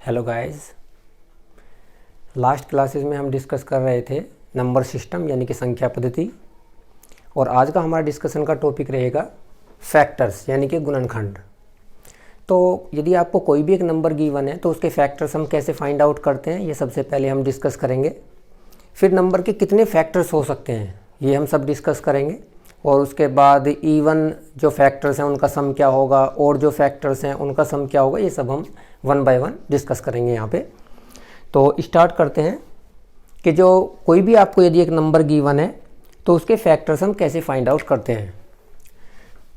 Hello guys, last classes में हम discuss कर रहे थे नंबर सिस्टम यानी कि संख्या पद्धति। और आज का हमारा डिस्कशन का टॉपिक रहेगा फैक्टर्स यानी कि गुणनखंड। तो यदि आपको कोई भी एक नंबर गिवन है तो उसके फैक्टर्स हम कैसे फाइंड आउट करते हैं, ये सबसे पहले हम डिस्कस करेंगे। फिर नंबर के कितने फैक्टर्स हो सकते हैं ये हम सब डिस्कस करेंगे। और उसके बाद इवन जो फैक्टर्स हैं उनका सम क्या होगा, और जो फैक्टर्स हैं उनका सम क्या होगा, ये सब हम वन बाय वन डिस्कस करेंगे यहाँ पे। तो स्टार्ट करते हैं कि जो कोई भी आपको यदि एक नंबर गिवन है तो उसके फैक्टर्स हम कैसे फाइंड आउट करते हैं।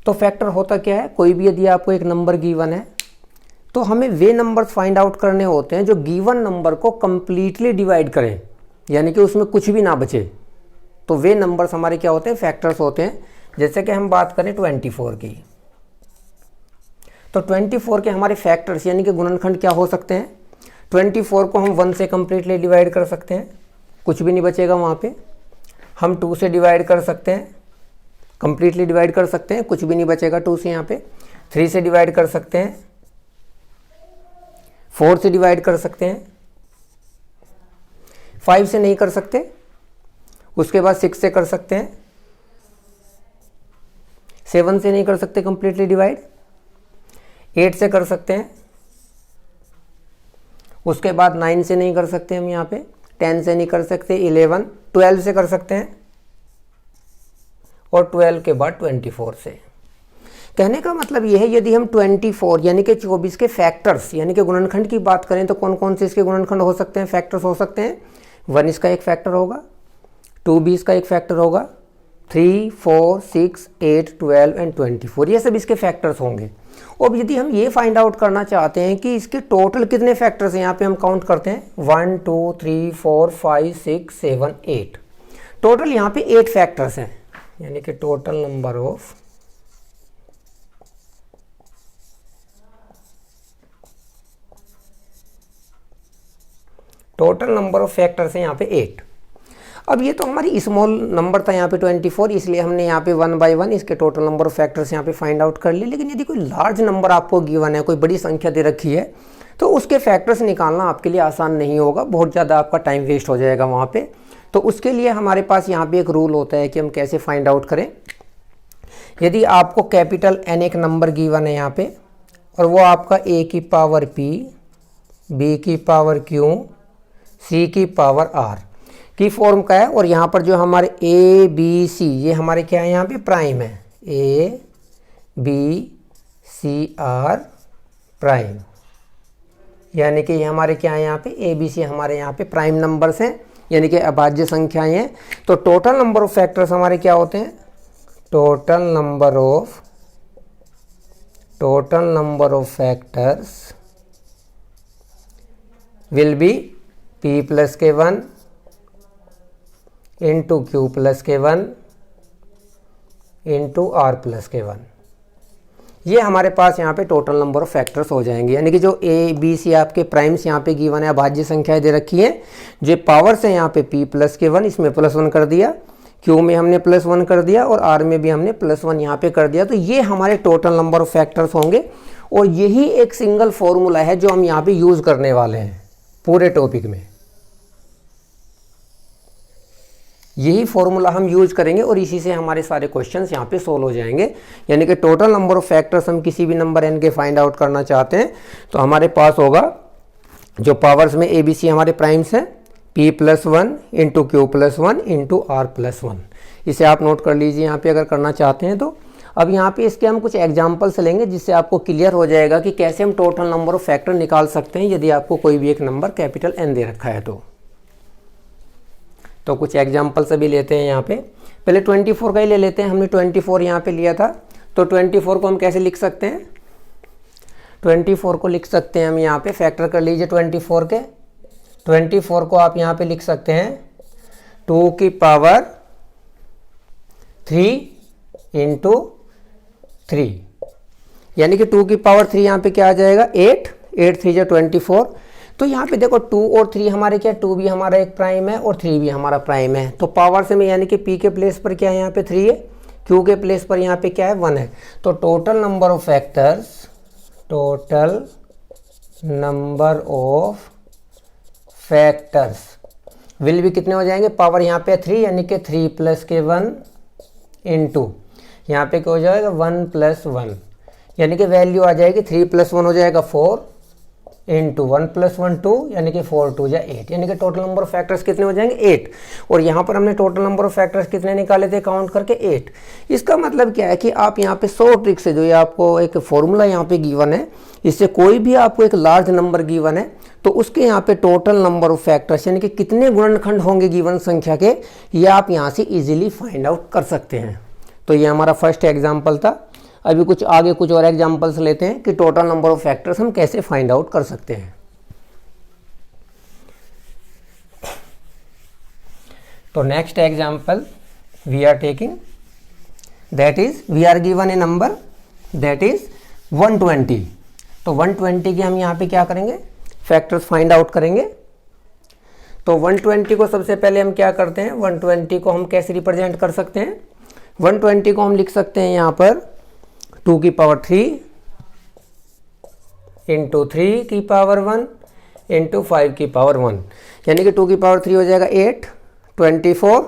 तो फैक्टर होता क्या है, कोई भी यदि आपको एक नंबर गिवन है तो हमें वे नंबर्स फाइंड आउट करने होते हैं जो गिवन नंबर को कंप्लीटली डिवाइड करें, यानी कि उसमें कुछ भी ना बचे। तो वे नंबर्स हमारे क्या होते हैं, फैक्टर्स होते हैं। जैसे कि हम बात करें 24 की, तो 24 के हमारे फैक्टर्स यानी कि गुणनखंड क्या हो सकते हैं। 24 को हम 1 से कंप्लीटली डिवाइड कर सकते हैं, कुछ भी नहीं बचेगा वहाँ पे। हम 2 से डिवाइड कर सकते हैं, कंप्लीटली डिवाइड कर सकते हैं, कुछ भी नहीं बचेगा 2 से यहाँ पे। 3 से डिवाइड कर सकते हैं, 4 से डिवाइड कर सकते हैं, 5 से नहीं कर सकते, उसके बाद 6 से कर सकते हैं, 7 से नहीं कर सकते कंप्लीटली डिवाइड, 8 से कर सकते हैं, उसके बाद 9 से नहीं कर सकते हम यहाँ पे, 10 से नहीं कर सकते, 11, 12 से कर सकते हैं, और 12 के बाद 24 से। कहने का मतलब यह है, यदि हम 24 यानी कि 24 के फैक्टर्स यानी कि गुणनखंड की बात करें तो कौन कौन से इसके गुणनखंड हो सकते हैं, फैक्टर्स हो सकते हैं। 1 इसका एक फैक्टर होगा, 2 भी इसका एक फैक्टर होगा, 3, 4, 6, 8, 12 एंड 24, ये सब इसके फैक्टर्स होंगे। अब यदि हम ये फाइंड आउट करना चाहते हैं कि इसके टोटल कितने फैक्टर्स हैं, यहाँ पे हम काउंट करते हैं 1, 2, 3, 4, 5, 6, 7, 8। टोटल यहाँ पे 8 फैक्टर्स हैं, यानी कि टोटल नंबर ऑफ फैक्टर्स हैं यहाँ पे 8। अब ये तो हमारी स्मॉल नंबर था यहाँ पे 24, इसलिए हमने यहाँ पे 1 बाय 1 इसके टोटल नंबर ऑफ फैक्टर्स यहाँ पे फाइंड आउट कर लिए। लेकिन यदि कोई लार्ज नंबर आपको गिवन है, कोई बड़ी संख्या दे रखी है, तो उसके फैक्टर्स निकालना आपके लिए आसान नहीं होगा, बहुत ज़्यादा आपका टाइम वेस्ट हो जाएगा वहाँ पे। तो उसके लिए हमारे पास यहाँ पे एक रूल होता है कि हम कैसे फाइंड आउट करें। यदि आपको कैपिटल N एक नंबर गिवन है यहाँ पे, और वो आपका A की पावर P, B की पावर Q, C की पावर R की फॉर्म का है, और यहाँ पर जो हमारे A B C ये हमारे क्या है, यहाँ पे प्राइम है, A B C R prime, यानी कि ये हमारे क्या है, यहाँ पे A B C हमारे यहाँ पे प्राइम नंबर्स हैं, यानी कि अभाज्य संख्याएं हैं। तो टोटल नंबर ऑफ फैक्टर्स हमारे क्या होते हैं, total number of factors will B P plus के 1 इंटू Q प्लस के 1 इंटू R प्लस के 1। ये हमारे पास यहाँ पे टोटल नंबर ऑफ फैक्टर्स हो जाएंगे, यानी कि जो A B C आपके प्राइम्स यहाँ पे गिवन है, अभाज्य संख्याएं दे रखी है, जो पावर्स है यहाँ पे P प्लस के 1, इसमें +1 कर दिया, Q में हमने +1 कर दिया, और R में भी हमने +1 यहाँ पे कर दिया। तो ये हमारे टोटल नंबर ऑफ फैक्टर्स होंगे, और यही एक सिंगल फॉर्मूला है जो हम यहाँ पे यूज़ करने वाले हैं पूरे टॉपिक में। यही फॉर्मूला हम यूज करेंगे और इसी से हमारे सारे क्वेश्चंस यहाँ पे सोल्व हो जाएंगे। यानी कि टोटल नंबर ऑफ फैक्टर्स हम किसी भी नंबर n के फाइंड आउट करना चाहते हैं तो हमारे पास होगा, जो पावर्स में A B C हमारे प्राइम्स हैं, P plus 1 into Q plus 1 into R plus 1। इसे आप नोट कर लीजिए यहाँ पे अगर करना चाहते हैं तो। अब यहाँ पे इसके हम कुछ एग्जाम्पल्स लेंगे जिससे आपको क्लियर हो जाएगा कि कैसे हम टोटल नंबर ऑफ फैक्टर निकाल सकते हैं यदि आपको कोई भी एक नंबर कैपिटल N दे रखा है तो कुछ एग्जाम्पल्स अभी लेते हैं यहाँ पे। पहले 24 का ही ले लेते हैं, हमने 24 यहाँ पे लिया था। तो 24 को हम कैसे लिख सकते हैं, 24 को लिख सकते हैं हम यहाँ पे, फैक्टर कर लीजिए 24 के। 24 को आप यहाँ पे लिख सकते हैं 2 की पावर 3 इंटू 3, यानी कि 2 की पावर 3 यहाँ पे क्या आ जाएगा, 8 3 जो 24। तो यहाँ पे देखो 2 और 3 हमारे क्या, 2 भी हमारा एक प्राइम है और 3 भी हमारा प्राइम है। तो पावर से में यानी कि P के प्लेस पर क्या है, यहाँ पे 3 है, Q के प्लेस पर यहाँ पे क्या है, 1 है। तो total number of factors number of factors will भी कितने हो जाएंगे, पावर यहाँ पे 3 यानी कि 3 प्लस के 1 इंटू यहाँ पे क्या हो जाएगा 1 प्लस 1 यानी कि वैल्यू आ जाएगी 3 प्लस 1 हो जाएगा 4 इंटू 1 प्लस 1 2 यानी कि 4 2 या 8 यानी कि टोटल नंबर ऑफ फैक्टर्स कितने हो जाएंगे 8। और यहाँ पर हमने टोटल नंबर ऑफ फैक्टर्स कितने निकाले थे काउंट करके 8। इसका मतलब क्या है कि आप यहाँ पे 100 ट्रिक से जो ये आपको एक फॉर्मूला यहाँ पे गिवन है, इससे कोई भी आपको एक लार्ज नंबर गिवन है तो उसके यहाँ पे टोटल नंबर ऑफ फैक्टर्स यानी कि कितने गुणनखंड होंगे गिवन संख्या के, ये आप यहाँ से इजीली फाइंड आउट कर सकते हैं। तो ये हमारा फर्स्ट एग्जाम्पल था। अभी कुछ आगे कुछ और एग्जाम्पल्स लेते हैं कि टोटल नंबर ऑफ फैक्टर्स हम कैसे फाइंड आउट कर सकते हैं। तो next example we are taking, that is we are given a number that is 120। तो 120 की हम यहाँ पे क्या करेंगे, फैक्टर्स फाइंड आउट करेंगे। तो 120 को सबसे पहले हम क्या करते हैं, 120 को हम कैसे रिप्रेजेंट कर सकते हैं, 120 को हम लिख सकते हैं यहाँ पर 2 की पावर 3 इंटू 3 की पावर 1 इंटू 5 की पावर 1 यानी कि 2 की पावर 3 हो जाएगा 8, 24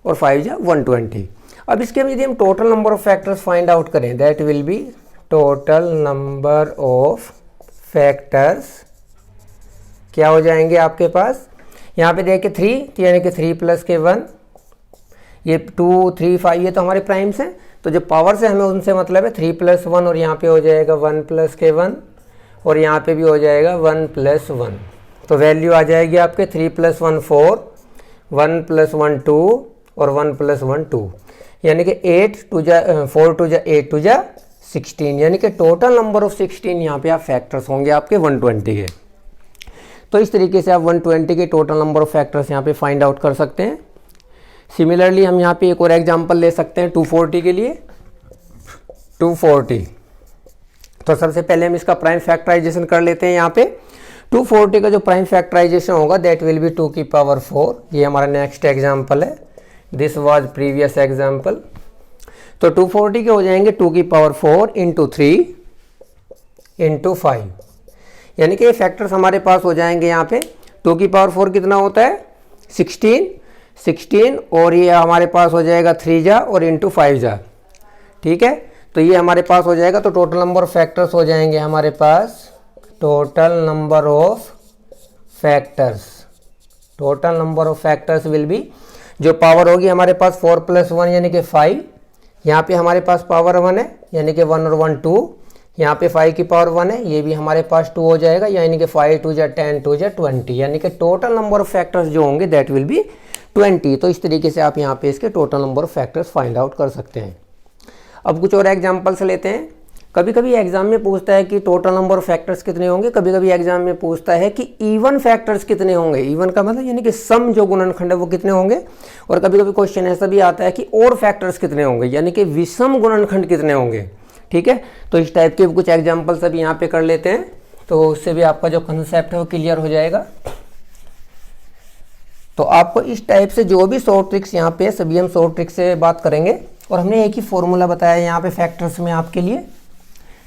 और 5 जा 120। अब इसके यदि हम total number of factors find out करें, that will be total number of factors क्या हो जाएंगे आपके पास, यहाँ पे देखिए 3 यानी कि 3 प्लस के 1, ये 2 3 5 ये तो हमारे प्राइम्स हैं, तो जो पावर से हमें उनसे मतलब है 3 प्लस 1 और यहाँ पे हो जाएगा 1 प्लस के 1 और यहाँ पे भी हो जाएगा 1 प्लस 1। तो वैल्यू आ जाएगी आपके 3 प्लस 1 4, 1 प्लस 1 2 और 1 प्लस 1 2 यानी कि 8 2 जा 4 2 जा 8 2 जा 16 यानी कि टोटल नंबर ऑफ 16 यहाँ पे आप फैक्टर्स होंगे आपके 120 के। तो इस तरीके से आप 120 के टोटल नंबर ऑफ फैक्टर्स यहाँ पे फाइंड आउट कर सकते हैं। सिमिलरली हम यहाँ पे एक और एग्जांपल ले सकते हैं 240 के लिए। 240 तो सबसे पहले हम इसका प्राइम फैक्टराइजेशन कर लेते हैं। यहाँ पे 240 का जो प्राइम फैक्टराइजेशन होगा दैट विल बी 2 की पावर 4। ये हमारा नेक्स्ट एग्जांपल है, दिस वाज प्रीवियस एग्जांपल। तो 240 के हो जाएंगे 2 की पावर 4 इंटू 3 इंटू 5 यानी कि ये फैक्टर्स हमारे पास हो जाएंगे। यहाँ पे 2 की पावर 4 कितना होता है 16 और ये हमारे पास हो जाएगा 3 जा और इंटू 5 जा, ठीक है। तो ये हमारे पास हो जाएगा, तो टोटल नंबर ऑफ फैक्टर्स हो जाएंगे हमारे पास, total number of factors, total number of factors will be, जो पावर होगी हमारे पास 4 प्लस 1 यानी कि 5, यहाँ पे हमारे पास पावर 1 है यानी कि 1 और 1 2, यहाँ पे 5 की पावर 1 है, ये भी हमारे पास 2 हो जाएगा यानी कि 5 2 जा 10 2 जा 20 यानी कि टोटल नंबर ऑफ फैक्टर्स जो होंगे दैट विल बी 20। तो इस तरीके से आप यहाँ पे इसके total number of factors find out कर सकते हैं। अब कुछ और एग्जांपल्स लेते हैं। कभी कभी एग्जाम में पूछता है कि टोटल नंबर ऑफ फैक्टर्स कितने होंगे, कभी कभी एग्जाम में पूछता है कि इवन फैक्टर्स कितने होंगे। इवन का मतलब यानी कि सम जो गुणनखंड है वो कितने होंगे, और कभी कभी क्वेश्चन ऐसा भी आता है कि और फैक्टर्स कितने होंगे यानी कि विषम गुणनखंड कितने होंगे, ठीक है। तो इस टाइप के कुछ एग्जाम्पल्स अभी यहाँ पे कर लेते हैं, तो उससे भी आपका जो कंसेप्ट है वो क्लियर हो जाएगा। तो आपको इस टाइप से जो भी शॉर्ट ट्रिक्स यहाँ पे सभी हम शॉर्ट ट्रिक्स से बात करेंगे, और हमने एक ही फॉर्मूला बताया यहाँ पे फैक्टर्स में आपके लिए,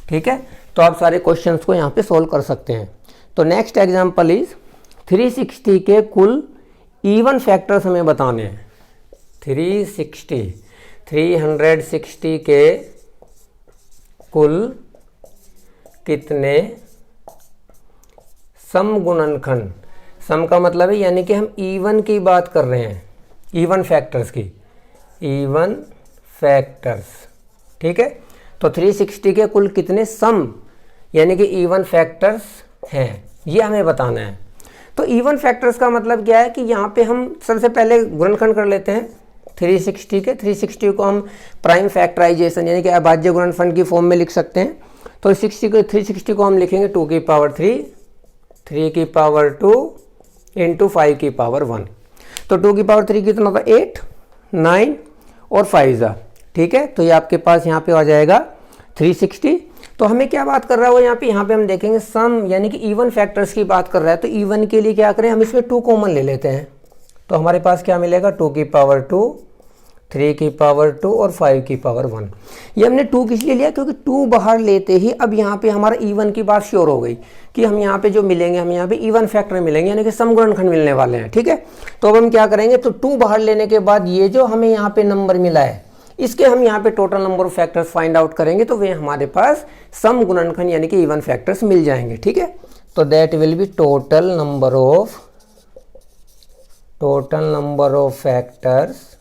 ठीक है। तो आप सारे क्वेश्चंस को यहाँ पे सोल्व कर सकते हैं। तो नेक्स्ट एग्जांपल इज 360 के कुल इवन फैक्टर्स हमें बताने हैं। 360 के कुल कितने सम गुणनखंड, सम का मतलब है यानी कि हम इवन की बात कर रहे हैं, इवन फैक्टर्स की, इवन फैक्टर्स, ठीक है। तो 360 के कुल कितने सम यानी कि इवन फैक्टर्स हैं, ये हमें बताना है। तो इवन फैक्टर्स का मतलब क्या है कि यहाँ पे हम सबसे पहले गुणनखंड कर लेते हैं 360 के। 360 को हम प्राइम फैक्टराइजेशन यानी कि अभाज्य गुणनखंड की फॉर्म में लिख सकते हैं। तो 360 को हम लिखेंगे 2 की पावर 3, 3 की पावर 2 इंटू 5 की पावर 1। तो 2 की पावर 3 कितना होगा 8, 9 और 5 जा, ठीक है। तो ये आपके पास यहाँ पे आ जाएगा 360। तो हमें क्या बात कर रहा है वो यहाँ पे हम देखेंगे सम यानी कि इवन फैक्टर्स की बात कर रहा है। तो इवन के लिए क्या करें, हम इसमें 2 कॉमन ले लेते हैं। तो हमारे पास क्या मिलेगा 2 की पावर 2 3 की पावर 2 और 5 की पावर 1। ये हमने 2 किस लिए लिया, क्योंकि 2 बाहर लेते ही अब यहाँ पे हमारा इवन की बात श्योर हो गई कि हम यहाँ पे जो मिलेंगे, हम यहाँ पे इवन फैक्टर मिलेंगे, यानी कि सम गुणनखंड मिलने वाले हैं। ठीक है, तो अब हम क्या करेंगे, तो 2 बाहर लेने के बाद ये जो हमें यहाँ पे नंबर मिला है, इसके हम यहाँ पे total number of factors find out करेंगे, तो वे हमारे पास सम गुणनखंड यानी कि इवन फैक्टर्स मिल जाएंगे। ठीक है, तो that will be total number of factors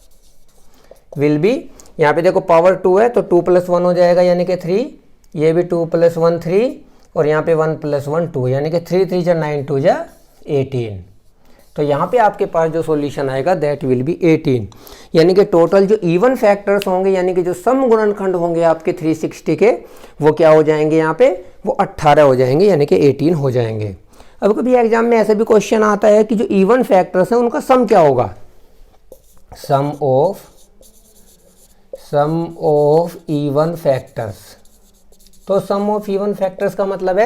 will B, यहाँ पे देखो पावर 2 है तो 2 + 1 हो जाएगा यानी कि 3, ये भी 2 + 1 3, और यहाँ पे 1 + 1 2, यानी कि 3 3 × 9 2 = 18। तो यहाँ पे आपके पास जो सॉल्यूशन आएगा दैट विल बी 18, यानी कि टोटल जो इवन फैक्टर्स होंगे यानी कि जो सम गुणनखंड होंगे आपके 360 के, वो क्या हो जाएंगे, यहाँ पे वो 18 हो जाएंगे, यानी कि 18 हो जाएंगे। अब कभी एग्जाम में ऐसा भी क्वेश्चन आता है कि जो इवन फैक्टर्स हैं उनका सम क्या होगा, सम ऑफ इवन फैक्टर्स। तो सम ऑफ इवन फैक्टर्स का मतलब है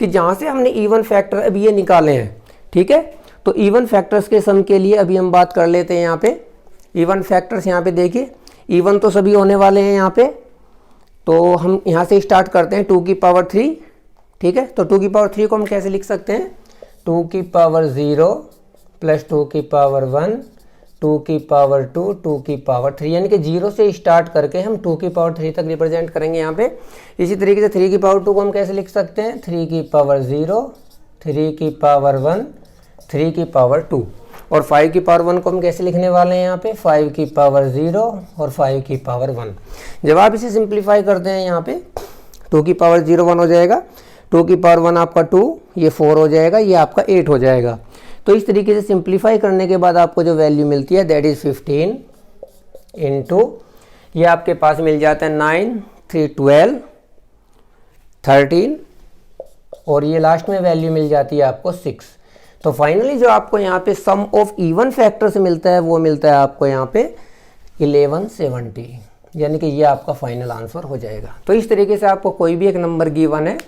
कि जहाँ से हमने इवन फैक्टर अभी ये निकाले हैं, ठीक है, तो इवन फैक्टर्स के सम के लिए अभी हम बात कर लेते हैं। यहाँ पे इवन फैक्टर्स, यहाँ पे देखिए इवन तो सभी होने वाले हैं यहाँ पे, तो हम यहाँ से स्टार्ट करते हैं 2 की पावर 3। ठीक है, तो 2 की पावर 3 को हम कैसे लिख सकते हैं, 2 की पावर 0 + 2 की पावर 1, 2 की पावर 2, 2 की पावर 3, यानी कि 0 से स्टार्ट करके हम 2 की पावर 3 तक रिप्रेजेंट करेंगे यहाँ पे। इसी तरीके से 3 की पावर 2 को हम कैसे लिख सकते हैं, 3 की पावर 0, 3 की पावर 1, 3 की पावर 2, और 5 की पावर 1 को हम कैसे लिखने वाले हैं यहाँ पे, 5 की पावर 0 और 5 की पावर 1। जब आप इसे सिंप्लीफाई करते हैं यहाँ पे 2 की पावर 0 1 हो जाएगा, 2 की पावर 1 आपका 2, ये 4 हो जाएगा, ये आपका 8 हो जाएगा। तो इस तरीके से सिंप्लीफाई करने के बाद आपको जो वैल्यू मिलती है दैट इज़ 15 इंटू, ये आपके पास मिल जाता है 9 3 12 13, और ये लास्ट में वैल्यू मिल जाती है आपको 6। तो फाइनली जो आपको यहाँ पे सम ऑफ इवन फैक्टर से मिलता है वो मिलता है आपको यहाँ पे 1170, यानी कि ये आपका फाइनल आंसर हो जाएगा। तो इस तरीके से आपको कोई भी एक नंबर गिवन है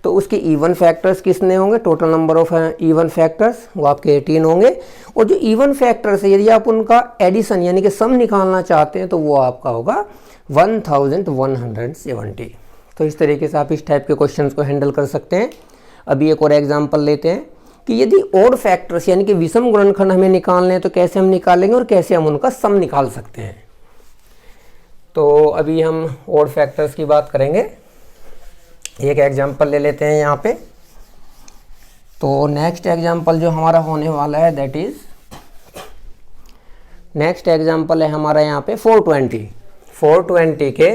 तो उसके इवन फैक्टर्स कितने होंगे, total number of even factors वो आपके 18 होंगे, और जो इवन फैक्टर्स है यदि आप उनका एडिशन यानी कि सम निकालना चाहते हैं तो वो आपका होगा 1170। तो इस तरीके से आप इस टाइप के क्वेश्चंस को हैंडल कर सकते हैं। अभी एक और एग्जांपल लेते हैं कि यदि ऑड फैक्टर्स यानी कि विषम गुणनखंड हमें निकालने हैं तो कैसे हम निकालेंगे और कैसे हम उनका सम निकाल सकते हैं। तो अभी हम ऑड फैक्टर्स की बात करेंगे। एक एग्जांपल ले लेते हैं यहाँ पे। तो नेक्स्ट एग्जांपल जो हमारा होने वाला है दैट इज, नेक्स्ट एग्जांपल है हमारा यहाँ पे 420 के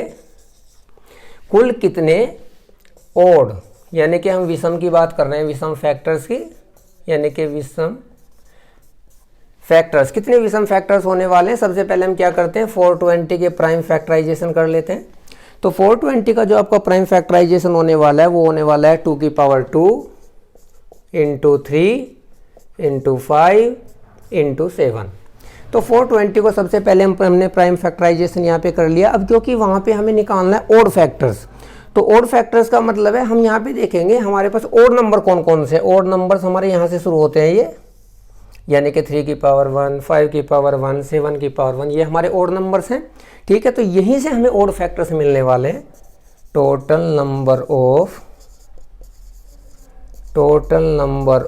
कुल कितने ऑड, यानी कि हम विषम की बात कर रहे हैं, विषम फैक्टर्स की, यानी कि विषम फैक्टर्स, कितने विषम फैक्टर्स होने वाले हैं। सबसे पहले हम क्या करते हैं 420 के प्राइम फैक्टराइजेशन कर लेते हैं। तो 420 का जो आपका प्राइम फैक्टराइजेशन होने वाला है वो होने वाला है 2 की पावर 2 इंटू 3 इंटू 5 इंटू 7। तो 420 को सबसे पहले हमने प्राइम फैक्टराइजेशन यहाँ पे कर लिया। अब क्योंकि वहाँ पे हमें निकालना है ऑड फैक्टर्स, तो ऑड फैक्टर्स का मतलब है हम यहाँ पे देखेंगे हमारे पास ऑड नंबर कौन कौन से, ऑड नंबर्स हमारे यहाँ से शुरू होते हैं ये, यानी कि 3 की पावर 1, 5 की पावर 1, 7 की पावर 1, ये हमारे ऑड नंबर्स हैं। ठीक है, तो यहीं से हमें ऑड फैक्टर्स मिलने वाले हैं। Total number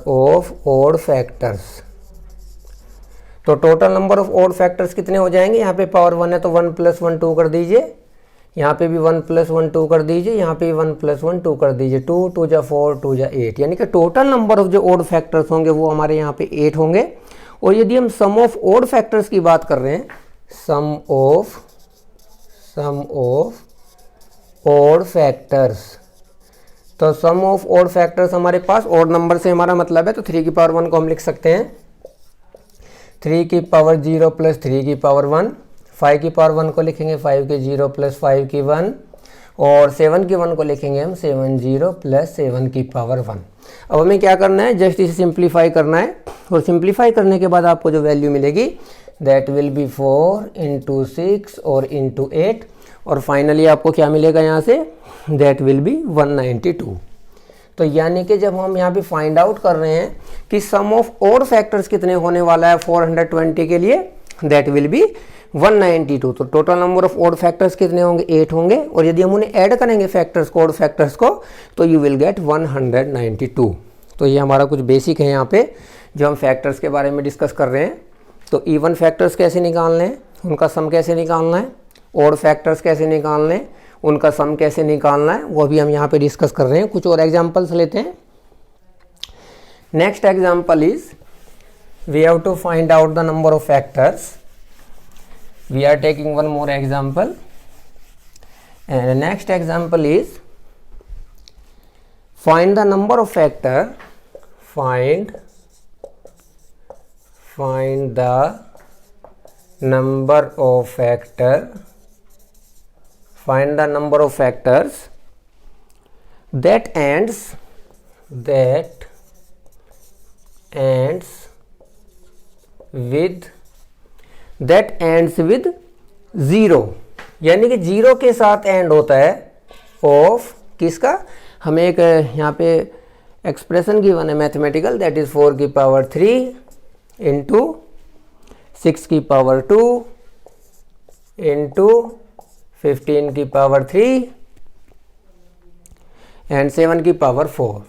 of odd factors. तो total number of odd factors कितने हो जाएंगे, यहाँ पे पावर 1 है तो 1 + 1 2 कर दीजिए, यहाँ पे भी 1 + 1 2 कर दीजिए, यहाँ पे भी 1 + 1 2 कर दीजिए, 2 2 × 4 2 × 8, यानी कि टोटल नंबर ऑफ जो ऑड फैक्टर्स होंगे वो हमारे यहाँ पे 8 होंगे। और यदि हम सम ऑफ ऑड फैक्टर्स की बात कर रहे हैं, सम ऑफ ऑड फैक्टर्स, तो सम ऑफ ऑड फैक्टर्स हमारे पास ऑड नंबर से हमारा मतलब है, तो 3 की पावर 1 को हम लिख सकते हैं 3 की पावर 0 + 3 की पावर 1, 5 की पावर 1 को लिखेंगे 5 की 0 + 5 की 1, और 7 की 1 को लिखेंगे हम 7 0 + 7 की पावर 1। अब हमें क्या करना है, जस्ट इसे सिंप्लीफाई करना है, और सिंप्लीफाई करने के बाद आपको जो वैल्यू मिलेगी दैट विल बी 4 इंटू 6 और इंटू 8, और फाइनली आपको क्या मिलेगा यहाँ से, दैट विल बी 192। तो यानी कि जब हम यहाँ पे फाइंड आउट कर रहे हैं कि सम ऑफ ऑड फैक्टर्स कितने होने वाला है 420 के लिए, दैट विल बी 192। तो total number of odd factors कितने होंगे, 8 होंगे, और यदि हम उन्हें ऐड करेंगे फैक्टर्स को, ऑड फैक्टर्स को, तो यू विल गेट 192। तो ये हमारा कुछ बेसिक है यहाँ पे जो हम फैक्टर्स के बारे में डिस्कस कर रहे हैं। तो इवन फैक्टर्स कैसे निकालने हैं, उनका सम कैसे निकालना है, ऑड फैक्टर्स कैसे निकालने हैं, उनका सम कैसे निकालना है, वो भी हम यहाँ पे डिस्कस कर रहे हैं। कुछ और एग्जांपल्स लेते हैं। Next example is we have to find out the number of factors. We are taking one more example and next example is find the number of factor, find the number of factor, find the number of factors that ends with 0, यानी कि 0 के साथ and होता है of किसका, हमें एक यहाँ पे एक्सप्रेशन गिवन है मैथमेटिकल, दैट इज 4 की पावर 3 इंटू 6 की पावर 2 इंटू 15 की पावर 3 एंड 7 की पावर 4।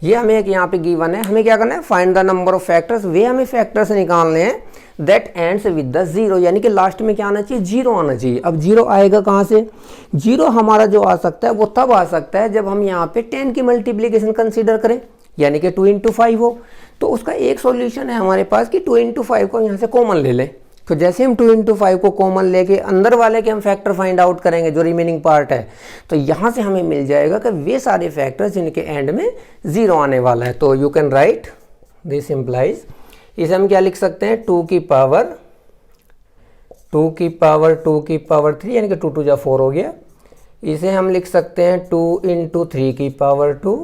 ये हमें एक यहाँ पे गिवन है। हमें क्या करना है, find the number of factors. वे हमें फैक्टर्स निकालने हैं दैट एंड्स विद द 0, यानी कि लास्ट में क्या आना चाहिए, 0 आना चाहिए। अब 0 आएगा कहाँ से, 0 हमारा जो आ सकता है वो तब आ सकता है जब हम यहाँ पे 10 की मल्टीप्लीकेशन कंसीडर करें, यानी कि 2 इंटू 5 हो। तो उसका एक सॉल्यूशन है हमारे पास कि 2 इंटू 5 को यहाँ से कॉमन ले लें। तो जैसे हम 2 इंटू 5 को कॉमन लेके अंदर वाले के हम फैक्टर फाइंड आउट करेंगे जो रिमेनिंग पार्ट है, तो यहाँ से हमें मिल जाएगा कि वे सारे फैक्टर्स जिनके एंड में 0 आने वाला है। तो you can write this implies, इसे हम क्या लिख सकते हैं, 2 की पावर 3, यानी कि 2 2 जा 4 हो गया। इसे हम लिख सकते हैं 2 इंटू 3 की पावर 2,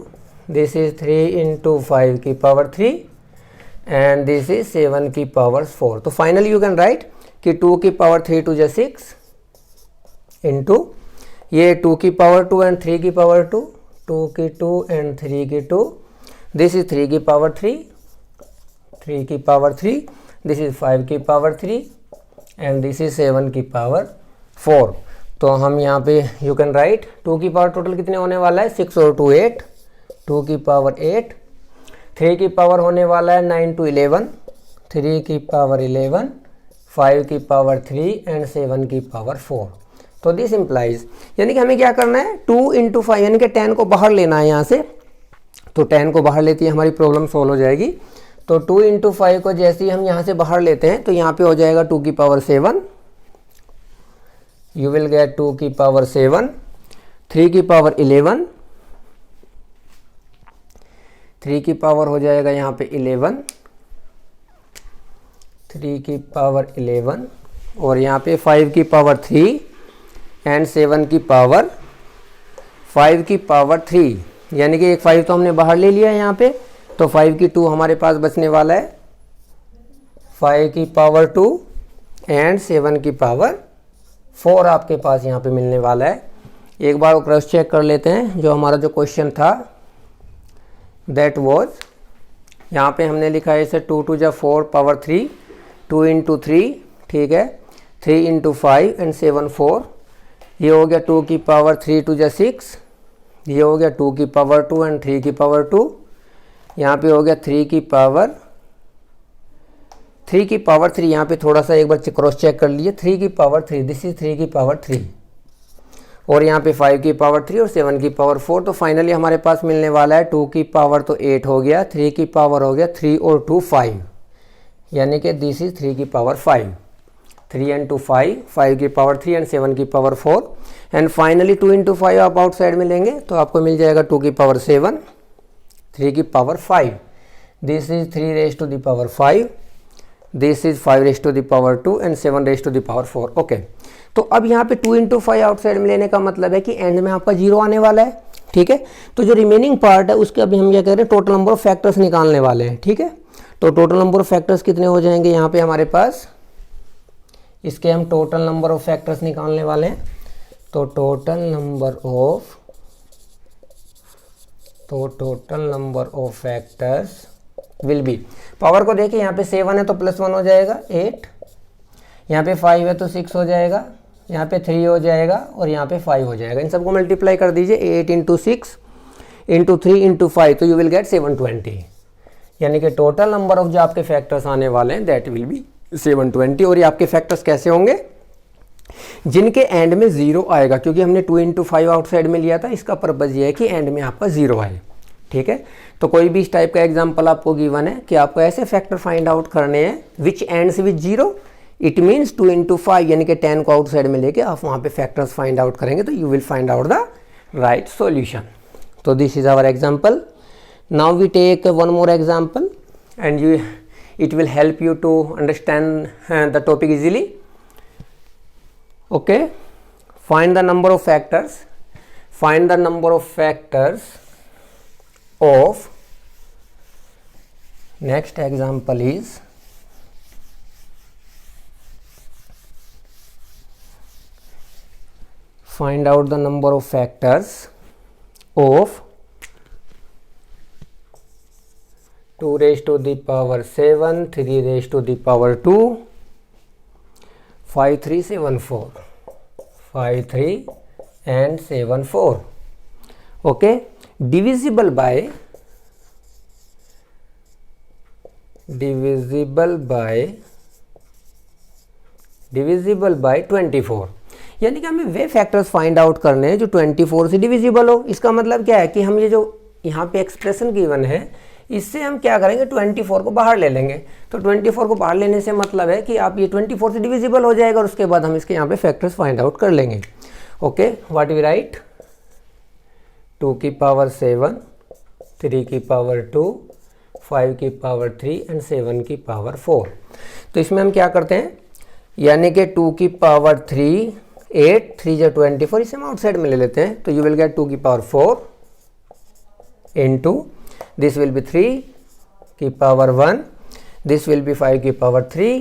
दिस इज 3 इंटू 5 की पावर 3 एंड दिस इज 7 की पावर 4। तो फाइनली यू कैन राइट कि 2 की पावर 3 2 जा 6 इंटू ये 2 की पावर 2 एंड 3 की पावर 2, 2 की 2 एंड 3 की 2, दिस इज 3 की पावर 3 की पावर 3, दिस इज 5 की पावर 3 एंड दिस इज 7 की पावर 4। तो हम यहाँ पे यू कैन राइट 2 की पावर टोटल कितने होने वाला है, 6 और 2 8, 2 की पावर 8, 3 की पावर होने वाला है 9 to 11, 3 की पावर 11, 5 की पावर 3 एंड 7 की पावर 4। तो दिस इम्प्लाइज, यानी कि हमें क्या करना है, 2 इंटू 5 यानी कि 10 को बाहर लेना है यहाँ से। तो 10 को बाहर लेती है हमारी प्रॉब्लम सॉल्व हो जाएगी। तो 2 इंटू 5 को जैसे ही हम यहाँ से बाहर लेते हैं तो यहाँ पे हो जाएगा 2 की पावर 7, यू विल गेट 2 की पावर 7, 3 की पावर 11, 3 की पावर हो जाएगा यहाँ पे 11, 3 की पावर 11 और यहाँ पे 5 की पावर 3 एंड 7 की पावर 5 की पावर 3, यानी कि एक 5 तो हमने बाहर ले लिया है यहाँ पे, तो 5 की 2 हमारे पास बचने वाला है, 5 की पावर 2 एंड 7 की पावर 4 आपके पास यहाँ पे मिलने वाला है। एक बार क्रॉस चेक कर लेते हैं जो हमारा जो क्वेश्चन था, दैट वॉज, यहाँ पे हमने लिखा है इसे 2 2 जा 4 पावर 3, 2 इंटू 3, ठीक है, 3 इंटू 5 एंड 7 4, ये हो गया 2 की पावर 3 2 जा 6, ये हो गया 2 की पावर 2 एंड 3 की पावर 2, यहाँ पे हो गया 3 की पावर 3, यहाँ पे थोड़ा सा एक बार क्रॉस चेक कर लीजिए, 3 की पावर 3, दिस इज 3 की पावर 3 और यहाँ पे 5 की पावर 3 और 7 की पावर 4। तो फाइनली हमारे पास मिलने वाला है 2 की पावर तो 8 हो गया, 3 की पावर हो गया 3 और 2 5, यानी कि दिस इज 3 की पावर 5, 3 एंड 2 5, 5 की पावर 3 एंड 7 की पावर 4 एंड फाइनली 2 इंटू 5 आप आउटसाइड में लेंगे तो आपको मिल जाएगा 2 की पावर 7, 3 की power 5, this is 3 raise to the power 5, this is 5 raise to the power 2 and 7 raise to the power 4। Okay, तो अब यहाँ पे 2 इंटू 5 आउटसाइड में लेने का मतलब है कि एंड में आपका 0 आने वाला है, ठीक है। तो जो रिमेनिंग पार्ट है उसके अभी हम क्या कह रहे हैं, टोटल नंबर ऑफ फैक्टर्स निकालने वाले हैं, ठीक है। तो टोटल नंबर ऑफ फैक्टर्स कितने हो जाएंगे यहाँ पे हमारे पास, इसके हम टोटल नंबर ऑफ फैक्टर्स निकालने वाले हैं। तो total number of factors will B, power को देखिए यहाँ पे 7 है तो +1 हो जाएगा 8, यहाँ पे 5 है तो 6 हो जाएगा, यहाँ पे 3 हो जाएगा और यहाँ पे 5 हो जाएगा। इन सबको मल्टीप्लाई कर दीजिए, 8 इंटू 6 इंटू 3 इंटू 5, तो यू विल गेट 720। यानी कि टोटल नंबर ऑफ जो आपके फैक्टर्स आने वाले हैं दैट विल बी 720। और ये आपके फैक्टर्स कैसे होंगे, जिनके एंड में 0 आएगा, क्योंकि हमने 2 इंटू 5 आउटसाइड में लिया था। इसका पर्पज़ ये है कि एंड में आपका 0 आए, ठीक है। तो कोई भी इस टाइप का एग्जाम्पल आपको गिवन है कि आपको ऐसे फैक्टर फाइंड आउट करने हैं विच ends with 0, it means 2 into 5 यानी कि 10 को आउटसाइड में लेके आप वहाँ पे फैक्टर्स फाइंड आउट करेंगे तो you will find out the right solution. तो this is our example. Now we take one more example and you it will help you to understand the topic easily. Okay, find the number of factors. Find the number of factors of, next example is find out the number of factors of 2 raised to the power 7, 3 raised to the power 2, 5, 3, 7, 4, 5, 3 and 7, 4. Okay, divisible by 24। यानी कि हमें वे factors find out करने हैं जो 24 से divisible हो। इसका मतलब क्या है कि हम ये जो यहाँ पे एक्सप्रेशन गिवन है इससे हम क्या करेंगे, 24 को बाहर ले लेंगे। तो 24 को बाहर लेने से मतलब है कि आप ये 24 से डिविजिबल हो जाएगा और उसके बाद हम इसके यहाँ पे फैक्टर्स फाइंड आउट कर लेंगे। ओके, व्हाट वी राइट, 2 की पावर 7, 3 की पावर 2, 5 की पावर 3 एंड 7 की पावर 4। तो इसमें हम क्या करते हैं, यानी कि 2 की पावर 3 8, 3 जो 24, इसे हम आउटसाइड में ले लेते हैं। तो यू विल गेट 2 की power 4 into this will be 3 की पावर 1, this will be 5 की power 3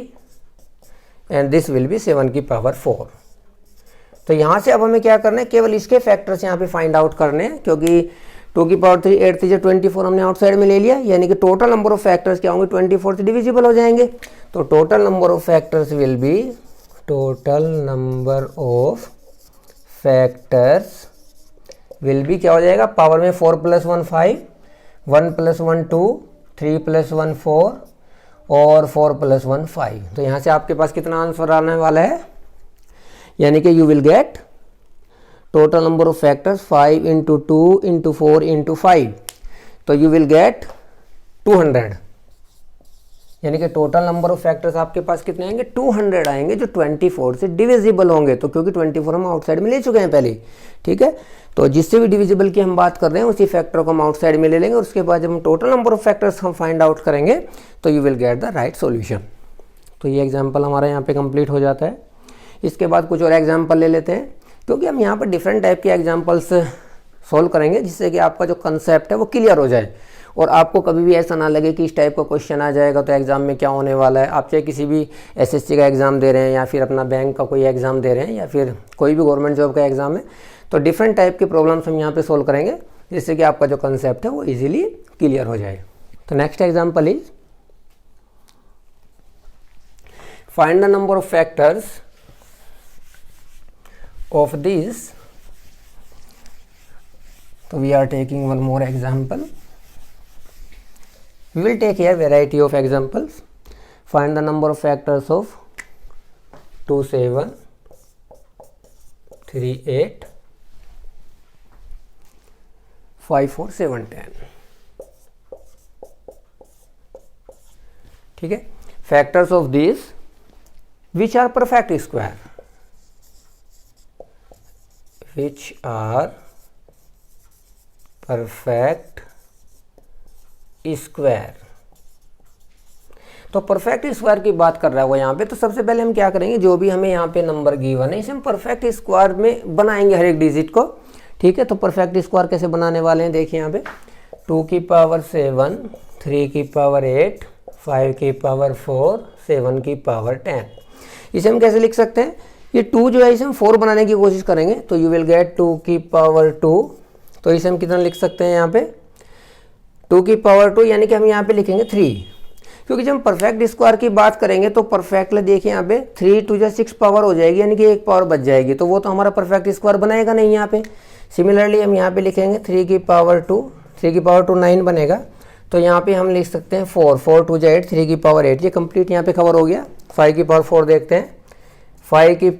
and this will be 7 की पावर 4। तो यहाँ से अब हमें क्या करना है, केवल इसके फैक्टर्स यहाँ पे फाइंड आउट करने हैं, क्योंकि 2 की पावर 3 8 3 24 हमने आउटसाइड में ले लिया, यानी कि टोटल नंबर ऑफ फैक्टर्स क्या होंगे, 24 से डिविजिबल हो जाएंगे। तो total number of factors will be, total number of factors will B क्या हो जाएगा, पावर में 4 + 1 5, 1 + 1 2, 3 + 1 4 और 4 + 1 5। तो यहाँ से आपके पास कितना आंसर आने वाला है, यानी कि you will get total number of factors 5 × 2 × 4 × 5। तो यू विल गेट 200, यानी कि टोटल नंबर ऑफ फैक्टर्स आपके पास कितने आएंगे, 200 आएंगे जो 24 से डिविजिबल होंगे। तो क्योंकि 24 हम आउटसाइड में ले चुके हैं पहले, ठीक है। तो जिससे भी डिविजिबल की हम बात कर रहे हैं उसी फैक्टर को हम आउटसाइड में ले लेंगे और उसके बाद जब हम टोटल नंबर ऑफ फैक्टर्स हम फाइंड आउट करेंगे तो you will get the right solution. तो ये एग्जांपल हमारा यहाँ पे कंप्लीट हो जाता है। इसके बाद कुछ और एग्जांपल ले लेते हैं, क्योंकि हम यहाँ पर डिफरेंट टाइप के एग्जांपल्स सॉल्व करेंगे जिससे कि आपका जो कंसेप्ट है वो क्लियर हो जाए और आपको कभी भी ऐसा ना लगे कि इस टाइप का क्वेश्चन आ जाएगा तो एग्ज़ाम में क्या होने वाला है। आप चाहे किसी भी एसएससी का एग्ज़ाम दे रहे हैं या फिर अपना बैंक का कोई एग्ज़ाम दे रहे हैं या फिर कोई भी गवर्नमेंट जॉब का एग्ज़ाम है, तो डिफरेंट टाइप के प्रॉब्लम्स हम यहाँ पे सोल्व करेंगे जिससे कि आपका जो कंसेप्ट है वो इजीली क्लियर हो जाए। तो next example is find the number of factors of this. तो we are taking one more example. We will take here variety of examples. Find the number of factors of 2 7, 3 8, 5 4 7 10। ठीक है, factors of these which are perfect square, which are perfect square. तो perfect square की बात कर रहा है वो यहाँ पे। तो सबसे पहले हम क्या करेंगे, जो भी हमें यहाँ पे नंबर गिवन है इसे हम परफेक्ट स्क्वायर में बनाएंगे हर एक डिजिट को। ठीक है, तो परफेक्ट स्क्वायर कैसे बनाने वाले हैं, देखिए यहाँ पे 2 की पावर 7, 3 की पावर 8, 5 की पावर 4, 7 की पावर 10। इसे हम कैसे लिख सकते हैं, ये 2 जो है इसे हम 4 बनाने की कोशिश करेंगे तो यू विल गेट 2 की पावर 2। तो इसे हम कितना लिख सकते हैं यहाँ पे 2 की पावर 2, यानी कि हम यहाँ पे लिखेंगे 3, क्योंकि जब हम परफेक्ट स्क्वायर की बात करेंगे तो परफेक्टली देखिए यहाँ पे 3 2 6 पावर हो जाएगी, यानी कि एक पावर बच जाएगी, तो वो तो हमारा परफेक्ट स्क्वायर बनाएगा नहीं यहाँ पे। सिमिलरली हम यहाँ पे लिखेंगे 3 की पावर 2 9 बनेगा, तो यहाँ पे हम लिख सकते हैं 4 2 8 3 की पावर 8, ये कंप्लीट यहाँ पे कवर हो गया। 5 की पावर 4 देखते हैं, 5 की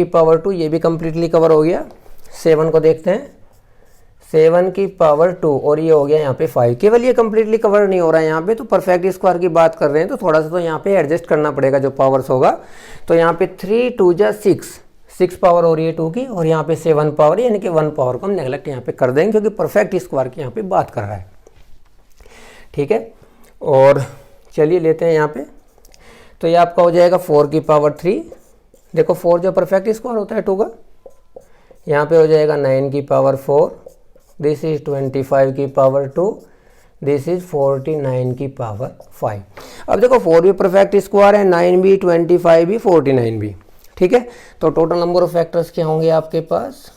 पावर 2 ये भी कंप्लीटली कवर हो गया। 7 को देखते हैं, 7 की पावर 2 और ये हो गया यहाँ पे 5, केवल ये कंप्लीटली कवर नहीं हो रहा है यहाँ पे, तो परफेक्ट स्क्वायर की बात कर रहे हैं तो थोड़ा सा तो यहाँ पे एडजस्ट करना पड़ेगा जो पावर्स होगा। तो यहाँ पे 3 2 6 पावर हो रही है 2 की, और यहाँ पे 7 पावर, यानी कि 1 पावर को हम नेगलेक्ट यहाँ पे कर देंगे क्योंकि परफेक्ट स्क्वायर की यहाँ पे बात कर रहा है। ठीक है, और चलिए लेते हैं यहाँ पे, तो ये आपका हो जाएगा 4 की पावर 3, देखो 4 जो परफेक्ट स्क्वायर होता है 2 का, यहाँ पे हो जाएगा 9 की पावर 4, दिस इज 25 की पावर 2, दिस इज 49 की पावर 5। अब देखो 4 भी परफेक्ट स्क्वायर है, 9 भी, 25 भी, 49 भी। ठीक है, तो टोटल नंबर ऑफ फैक्टर्स क्या होंगे आपके पास,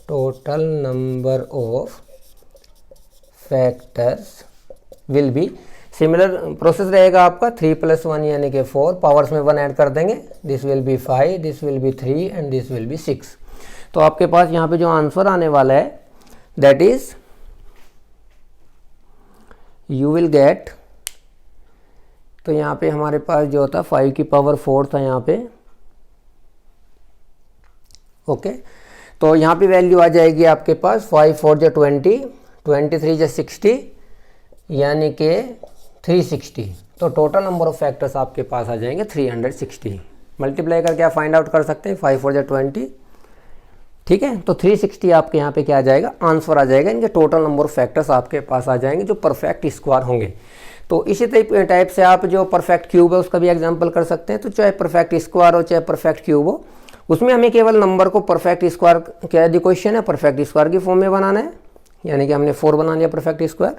total number of factors will be, similar process रहेगा आपका, 3 + 1 यानी कि 4, पावर्स में 1 ऐड कर देंगे, this will be 5, this will be 3 and this will be 6। तो आपके पास यहाँ पे जो आंसर आने वाला है that is you will get, तो यहाँ पे हमारे पास जो होता 5 की पावर 4 था यहाँ पे, ओके, तो यहाँ पे वैल्यू आ जाएगी आपके पास 5 4 जो 20, 23 जो 60, यानी कि 360। तो टोटल नंबर ऑफ फैक्टर्स आपके पास आ जाएंगे 360। मल्टीप्लाई करके आप फाइंड आउट कर सकते हैं, 5 4 जो 20, ठीक है, तो 360 आपके यहाँ पे क्या आ जाएगा, आंसर आ जाएगा। इनके टोटल नंबर ऑफ फैक्टर्स आपके पास आ जाएंगे जो परफेक्ट स्क्वायर होंगे। तो इसी टाइप से आप जो परफेक्ट क्यूब है उसका भी एग्जांपल कर सकते हैं। तो चाहे परफेक्ट स्क्वायर हो चाहे परफेक्ट क्यूब हो, उसमें हमें केवल नंबर को परफेक्ट स्क्वायर, क्या यदि क्वेश्चन है परफेक्ट स्क्वायर की फॉर्म में बनाना है, यानी कि हमने 4 बना लिया परफेक्ट स्क्वायर,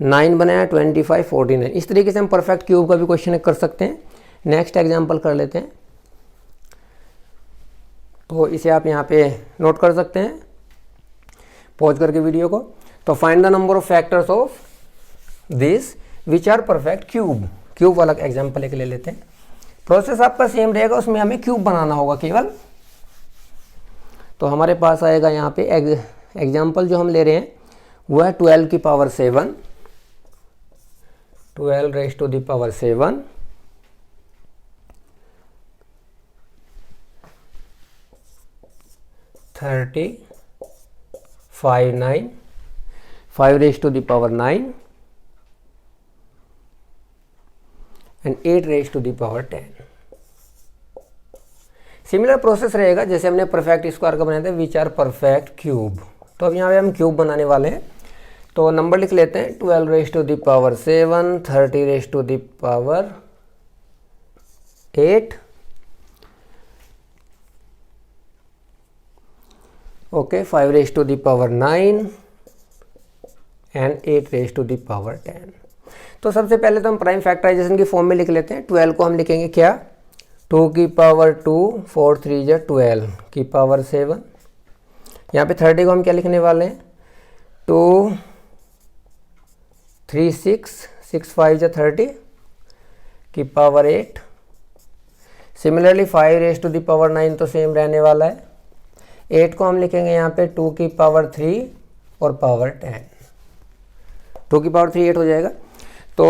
9 बनाया, 25 49, इस तरीके से हम परफेक्ट क्यूब का भी क्वेश्चन कर सकते हैं। नेक्स्ट एग्जाम्पल कर लेते हैं, तो इसे आप यहाँ पे नोट कर सकते हैं पॉज करके वीडियो को। तो find the number of factors of this which are perfect cube, cube वाला एग्जाम्पल एक ले लेते हैं। प्रोसेस आपका सेम रहेगा, उसमें हमें क्यूब बनाना होगा केवल। तो हमारे पास आएगा यहाँ पे एग्जाम्पल जो हम ले रहे हैं वो है 12 की power 7, 12 raise to the power 7, 30 5 9, 5 raise to the power 9 and 8 raise to the power 10। Similar process रहेगा जैसे हमने परफेक्ट स्क्वायर का बनाया था, विच आर परफेक्ट क्यूब। तो अब यहाँ पे हम क्यूब बनाने वाले हैं, तो नंबर लिख लेते हैं 12 raise to the power 7, 30 raise to the power 8, okay, 5 raise to the power 9 and 8 raise to the power 10। तो सबसे पहले तो हम प्राइम फैक्टराइजेशन की फॉर्म में लिख लेते हैं। 12 को हम लिखेंगे क्या, 2 की पावर 2, 4 3 जो 12 की पावर 7। यहाँ पे 30 को हम क्या लिखने वाले हैं, 2 3 6, 6 5 जो 30 की power 8। Similarly 5 raise to the power 9 तो सेम रहने वाला है। 8 को हम लिखेंगे यहाँ पे 2 की पावर 3 और पावर 10, 2 की पावर 3 8 हो जाएगा। तो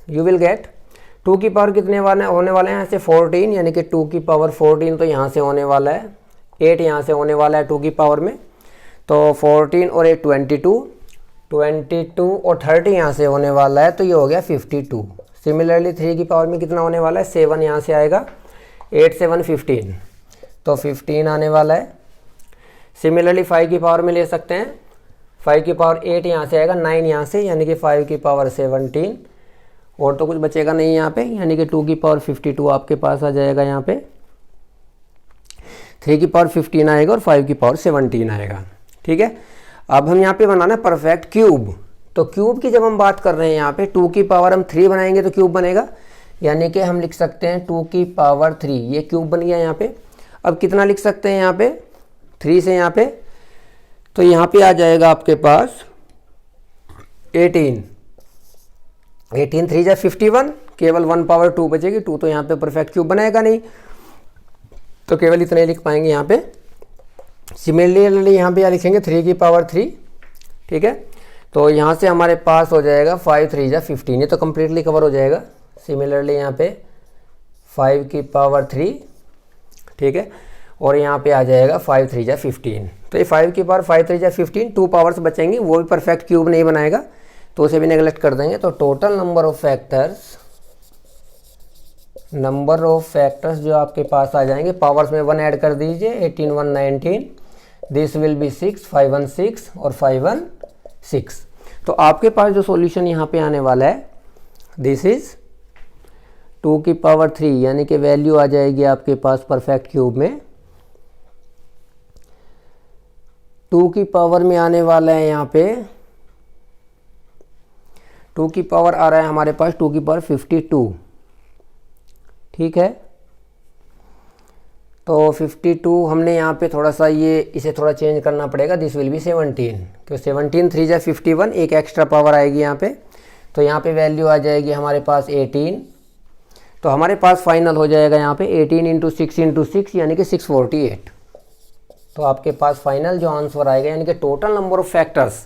यू विल गेट 2 की पावर कितने होने वाले हैं यहाँ से 14, यानी कि 2 की पावर 14 तो यहाँ से होने वाला है, 8 यहाँ से होने वाला है 2 की पावर में, तो 14 और 8 22 और 30 यहाँ से होने वाला है, तो ये हो गया 52। सिमिलरली 3 की पावर में कितना होने वाला है, 7 यहाँ से आएगा, 8 7 15, तो 15 आने वाला है। सिमिलरली 5 की पावर में ले सकते हैं, 5 की पावर 8 यहाँ से आएगा, 9 यहाँ से, यानी कि 5 की पावर 17, और तो कुछ बचेगा नहीं यहाँ पे, यानी कि 2 की पावर 52 आपके पास आ जाएगा यहाँ पे, 3 की पावर 15 आएगा और 5 की पावर 17 आएगा। ठीक है, अब हम यहाँ पे बनाना है परफेक्ट क्यूब। तो क्यूब की जब हम बात कर रहे हैं यहाँ पे 2 की पावर हम 3 बनाएंगे तो क्यूब बनेगा, यानी कि हम लिख सकते हैं 2 की पावर 3, ये क्यूब बन गया यहाँ पे। अब कितना लिख सकते हैं यहाँ पे 3 से यहाँ पे, तो यहाँ पे आ जाएगा आपके पास 18 3 जा 51 केवल 1 पावर 2 बचेगी, 2 तो यहाँ पे परफेक्ट क्यूब बनाएगा नहीं, तो केवल इतना ही लिख पाएंगे यहाँ पे। सिमिलरली यहाँ पे क्या लिखेंगे 3 की पावर 3, ठीक है। तो यहाँ से हमारे पास हो जाएगा 5 3 जा 15, ये तो कम्प्लीटली कवर हो जाएगा। सिमिलरली यहाँ पे 5 की पावर 3, ठीक है, और यहाँ पे आ जाएगा 5 3 जा 15। तो ये 5 की पावर 5 3 जा 15, 2 पावर्स बचेंगी, वो भी परफेक्ट क्यूब नहीं बनाएगा, तो उसे भी नेगलेक्ट कर देंगे। तो टोटल नंबर ऑफ फैक्टर्स जो आपके पास आ जाएंगे, पावर्स में 1 ऐड कर दीजिए, 18 1 19, दिस विल बी 6 5 1 6 और 5 1 6। तो आपके पास जो सॉल्यूशन यहाँ पे आने वाला है, दिस इज 2 की पावर 3, यानी कि वैल्यू आ जाएगी आपके पास परफेक्ट क्यूब में 2 की पावर में आने वाला है, यहाँ पे 2 की पावर आ रहा है हमारे पास 2 की पावर 52, ठीक है। तो 52 हमने यहाँ पे थोड़ा सा इसे थोड़ा चेंज करना पड़ेगा, दिस विल बी 17, क्योंकि 17 3 जा 51, एक एक्स्ट्रा पावर आएगी यहाँ पे, तो यहाँ पे वैल्यू आ जाएगी हमारे पास 18। तो हमारे पास फाइनल हो जाएगा यहाँ पे 18 इंटू 6 इंटू 6, यानी कि 648। तो आपके पास फाइनल जो आंसर आएगा, यानी कि टोटल नंबर ऑफ फैक्टर्स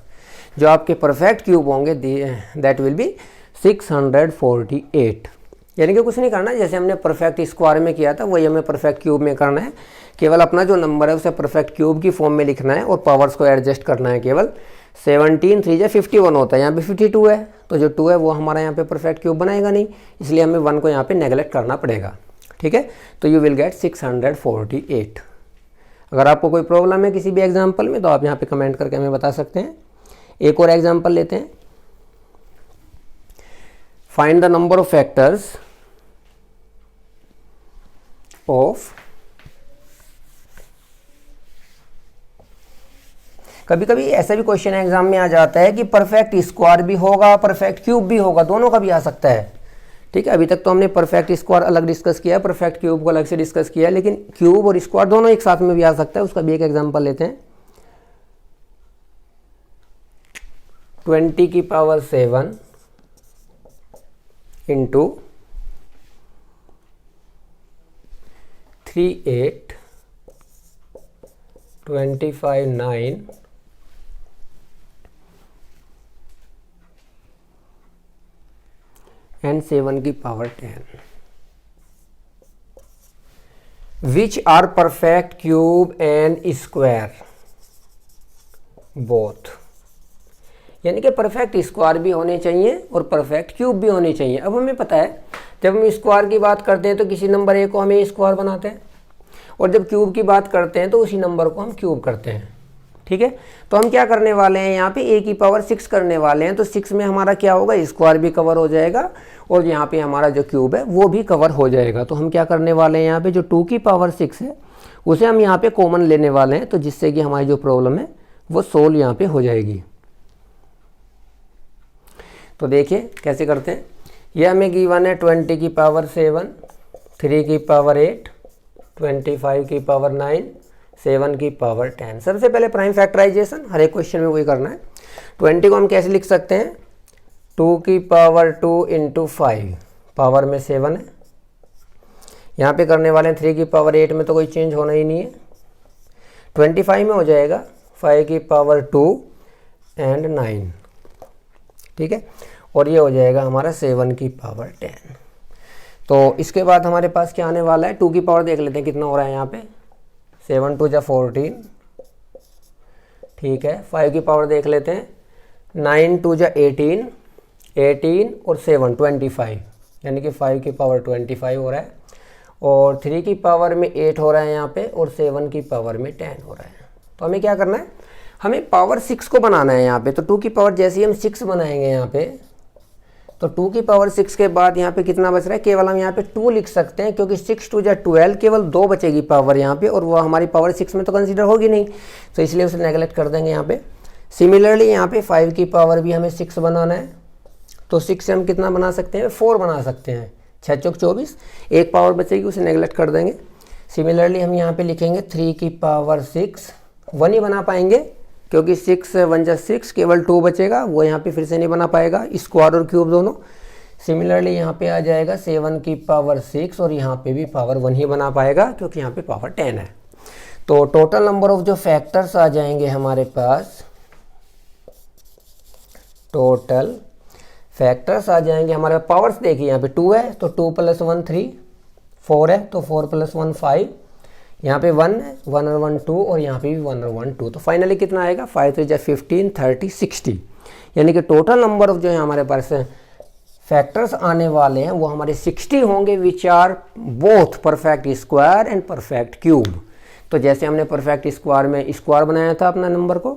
जो आपके परफेक्ट क्यूब होंगे, दैट विल बी 648। यानी कि कुछ नहीं करना, जैसे हमने परफेक्ट स्क्वायर में किया था वही हमें परफेक्ट क्यूब में करना है। केवल अपना जो नंबर है उसे परफेक्ट क्यूब की फॉर्म में लिखना है और पावर्स को एडजस्ट करना है। केवल 17 3 जा 51 होता है, यहाँ पे 52 है, तो जो 2 है वो हमारा यहाँ पे परफेक्ट क्यूब बनाएगा नहीं, इसलिए हमें 1 को यहाँ पे नेगलेक्ट करना पड़ेगा, ठीक है। तो यू विल गेट 648। अगर आपको कोई प्रॉब्लम है किसी भी एग्जाम्पल में तो आप यहाँ पे कमेंट करके हमें बता सकते हैं। एक और एग्जाम्पल लेते हैं। Find the number of factors of, कभी कभी ऐसा भी क्वेश्चन एग्जाम में आ जाता है कि परफेक्ट स्क्वायर भी होगा, परफेक्ट क्यूब भी होगा, दोनों का भी आ सकता है, ठीक है। अभी तक तो हमने परफेक्ट स्क्वायर अलग डिस्कस किया है, परफेक्ट क्यूब को अलग से डिस्कस किया है, लेकिन क्यूब और स्क्वायर दोनों एक साथ में भी आ सकता है। उसका भी एक एग्जांपल लेते हैं। 20 की पावर 7 इंटू 3 8 25 9 and 7 की power 10, which are perfect cube and square both। यानी कि परफेक्ट स्क्वायर भी होने चाहिए और परफेक्ट क्यूब भी होने चाहिए। अब हमें पता है जब हम स्क्वायर की बात करते हैं तो किसी नंबर ए को हमें स्क्वायर बनाते हैं, और जब क्यूब की बात करते हैं तो उसी नंबर को हम क्यूब करते हैं, ठीक है। तो हम क्या करने वाले हैं, यहाँ पे ए की पावर 6 करने वाले हैं, तो 6 में हमारा क्या होगा, स्क्वायर भी कवर हो जाएगा और यहाँ पे हमारा जो क्यूब है वो भी कवर हो जाएगा। तो हम क्या करने वाले हैं, यहाँ पे जो 2 की पावर 6 है उसे हम यहाँ पे कॉमन लेने वाले हैं, तो जिससे कि हमारी जो प्रॉब्लम है वो सोल्व यहाँ पे हो जाएगी। तो देखिए कैसे करते हैं। ये हमें गिवन है 20 की पावर 7, 3 की पावर 8, 25 की पावर 9, 7 की पावर 10। सबसे पहले प्राइम फैक्टराइजेशन, हर एक क्वेश्चन में वही करना है। 20 को हम कैसे लिख सकते हैं, 2 की पावर 2 इंटू 5, पावर में 7 है। यहाँ पे करने वाले हैं 3 की पावर 8 में तो कोई चेंज होना ही नहीं है। 25 में हो जाएगा 5 की पावर 2 एंड 9, ठीक है। और ये हो जाएगा हमारा 7 की पावर 10। तो इसके बाद हमारे पास क्या आने वाला है, 2 की पावर देख लेते हैं कितना हो रहा है यहाँ पे, 7 2 जा 14, ठीक है। 5 की पावर देख लेते हैं, 9 2 जा 18, 18 और 7 25, यानी कि 5 की पावर 25 हो रहा है। और 3 की पावर में 8 हो रहा है यहाँ पे, और 7 की पावर में 10 हो रहा है। तो हमें क्या करना है, हमें पावर 6 को बनाना है यहाँ पे। तो 2 की पावर जैसे ही हम 6 बनाएंगे यहाँ पे, तो 2 की पावर 6 के बाद यहाँ पे कितना बच रहा है, केवल हम यहाँ पे 2 लिख सकते हैं, क्योंकि 6 2 जा 12, केवल 2 बचेगी पावर यहाँ पे, और वो हमारी पावर 6 में तो कंसीडर होगी नहीं, तो इसलिए उसे नेगलेक्ट कर देंगे यहाँ पे। सिमिलरली यहाँ पे 5 की पावर भी हमें 6 बनाना है, तो 6 से हम कितना बना सकते हैं, 4 बना सकते हैं। 6 चौक 24, एक पावर बचेगी उसे नेगलेक्ट कर देंगे। सिमिलरली हम यहाँ पे लिखेंगे 3 की पावर 6, 1 ही बना पाएंगे, क्योंकि 6 1 जा 6, केवल 2 बचेगा, वो यहाँ पे फिर से नहीं बना पाएगा, स्क्वायर और क्यूब दोनों। सिमिलरली यहाँ पे आ जाएगा 7 की पावर 6 और यहाँ पे भी पावर 1 ही बना पाएगा क्योंकि यहाँ पे पावर 10 है। तो टोटल नंबर ऑफ जो फैक्टर्स आ जाएंगे हमारे पास, टोटल फैक्टर्स आ जाएंगे हमारे पास। पावर्स देखिए यहाँ पे 2 है तो 2 + 1 3, 4 है तो 4 + 1 5, यहाँ पे 1 है, 1 और 1 2 और यहाँ पे भी 1 और 1 2। तो फाइनली कितना आएगा 5 3 15 30 60, यानी कि टोटल नंबर ऑफ जो है हमारे पास फैक्टर्स आने वाले हैं वो हमारे 60 होंगे, which are both perfect square and perfect cube. तो जैसे हमने परफेक्ट स्क्वायर में स्क्वायर बनाया था अपना नंबर को,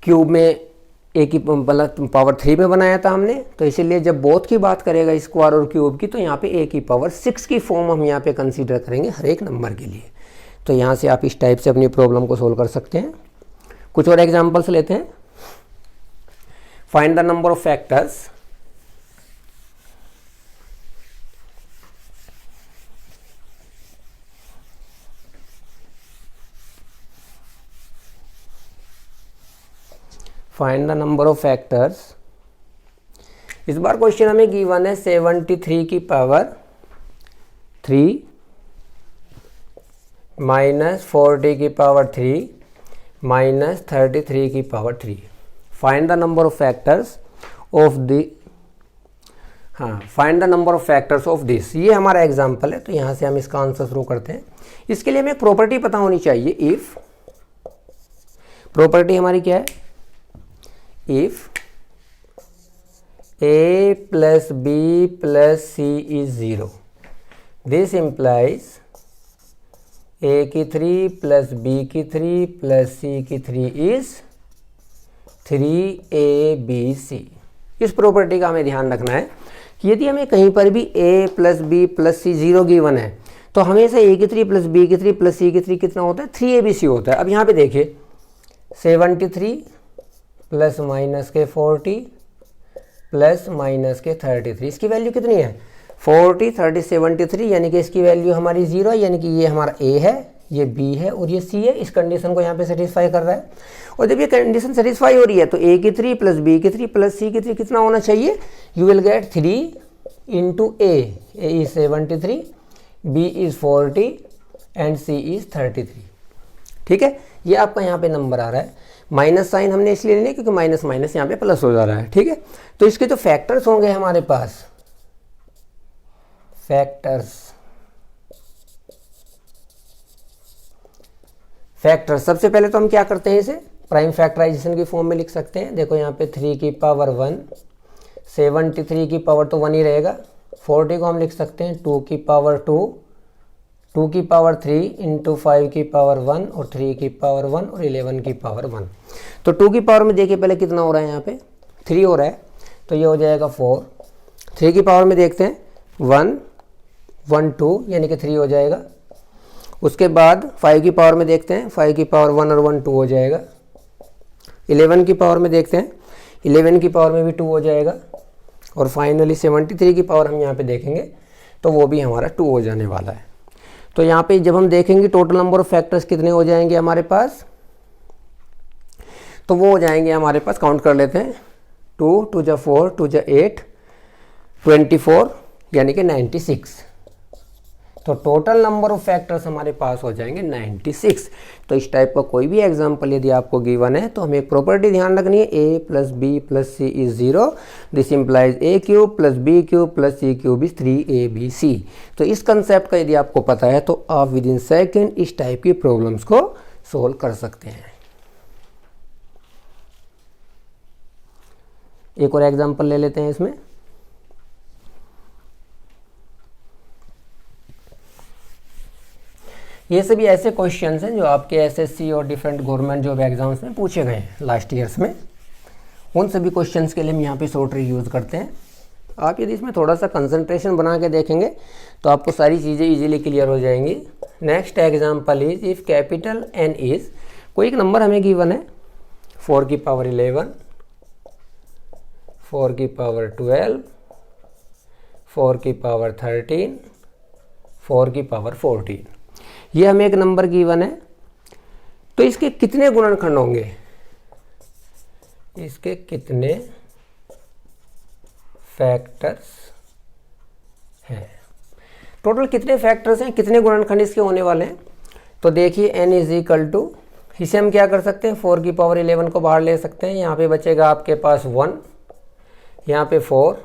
क्यूब में ए की पावर 3 में बनाया था हमने, तो इसीलिए जब बोथ की बात करेगा स्क्वायर और क्यूब की तो यहाँ पे ए की पावर 6 की फॉर्म हम यहाँ पे कंसीडर करेंगे हर एक नंबर के लिए। तो यहाँ से आप इस टाइप से अपनी प्रॉब्लम को सोल्व कर सकते हैं। कुछ और एग्जांपल्स लेते हैं। Find the number of factors, find the number of factors. इस बार क्वेश्चन हमें गिवन है 73 की पावर 3 माइनस 40 की पावर 3 माइनस 33 की power 3। Find the number of factors of the, हाँ, find the number of factors of this. ये हमारा example है, तो यहाँ से हम इसका आंसर शुरू करते हैं। इसके लिए हमें एक प्रॉपर्टी पता होनी चाहिए। इफ प्रॉपर्टी हमारी क्या है, if a plus b plus c is 0, this implies a की 3 plus b की 3 plus c की 3 is 3abc। इस प्रॉपर्टी का हमें ध्यान रखना है कि यदि हमें कहीं पर भी a plus b plus c 0 given है तो हमेशा a की 3 plus b की 3 plus c की 3 कितना होता है, 3abc होता है। अब यहाँ पे देखिए 73 प्लस माइनस के 40 प्लस माइनस के 33, इसकी वैल्यू कितनी है 40 30 73, यानी कि इसकी वैल्यू हमारी 0 है, यानी कि ये हमारा a है, ये b है और ये c है। इस कंडीशन को यहाँ पे सेटिस्फाई कर रहा है। और जब ये कंडीशन सेटिस्फाई हो रही है तो a की 3 प्लस b की 3 प्लस c की 3 कितना होना चाहिए, you will get 3 into a is 73, b is 40 and c is 33। ठीक है, ये आपका यहाँ पे नंबर आ रहा है। माइनस साइन हमने इसलिए लिया क्योंकि माइनस माइनस यहाँ पे प्लस हो जा रहा है। ठीक है, तो इसके जो फैक्टर्स होंगे हमारे पास, फैक्टर्स सबसे पहले तो हम क्या करते हैं, इसे प्राइम फैक्टराइजेशन की फॉर्म में लिख सकते हैं। देखो यहाँ पे 3 की पावर 1, 73 की पावर तो 1 ही रहेगा, 40 को हम लिख सकते हैं 2 की पावर 2, 2 की पावर 3 इंटू 5 की पावर 1 और 3 की पावर 1 और 11 की पावर 1। तो 2 की पावर में देखिए पहले कितना हो रहा है, यहाँ पे 3 हो रहा है, तो ये हो जाएगा 4। 3 की पावर में देखते हैं 1 1 2, यानी कि 3 हो जाएगा। उसके बाद 5 की पावर में देखते हैं, 5 की पावर 1 और 1 2 हो जाएगा। 11 की पावर में देखते हैं, 11 की पावर में भी 2 हो जाएगा। और फाइनली 73 की पावर हम यहाँ पे देखेंगे तो वो भी हमारा 2 हो जाने वाला है। तो यहाँ पे जब हम देखेंगे टोटल नंबर ऑफ फैक्टर्स कितने हो जाएंगे हमारे पास, तो वो हो जाएंगे हमारे पास, काउंट कर लेते हैं, 2 2 जा 4 2 जा 8 24, यानी कि 96। तो टोटल नंबर ऑफ फैक्टर्स हमारे पास हो जाएंगे 96। तो इस टाइप का कोई भी एग्जांपल यदि आपको गिवन है तो हमें एक प्रॉपर्टी ध्यान रखनी है, a plus B plus C is 0, this implies a cube plus B cube plus C cube is 3abc। तो इस कंसेप्ट का यदि आपको पता है तो आप विद इन सेकेंड इस टाइप की प्रॉब्लम्स को सोल्व कर सकते हैं। एक और एग्जाम्पल ले लेते हैं इसमें। ये सभी ऐसे क्वेश्चंस हैं जो आपके एसएससी और डिफरेंट गवर्नमेंट जॉब एग्जाम्स में पूछे गए हैं लास्ट ईयर्स में। उन सभी क्वेश्चंस के लिए हम यहाँ पे शॉर्ट ट्रिक यूज़ करते हैं। आप यदि इसमें थोड़ा सा कंसंट्रेशन बना के देखेंगे तो आपको सारी चीज़ें इजीली क्लियर हो जाएंगी। Next example is if capital N is, कोई एक नंबर हमें गिवन है 4 की पावर 11, 4 की पावर 12, 4 की पावर 13, 4 की पावर 14, ये हमें एक नंबर गिवन है। तो इसके कितने गुणनखंड होंगे, इसके कितने फैक्टर्स हैं। टोटल कितने फैक्टर्स हैं, कितने गुणनखंड इसके होने वाले हैं? तो देखिए n इज इक्वल टू, इसे हम क्या कर सकते हैं 4 की पावर 11 को बाहर ले सकते हैं। यहाँ पे बचेगा आपके पास 1, यहाँ पे 4,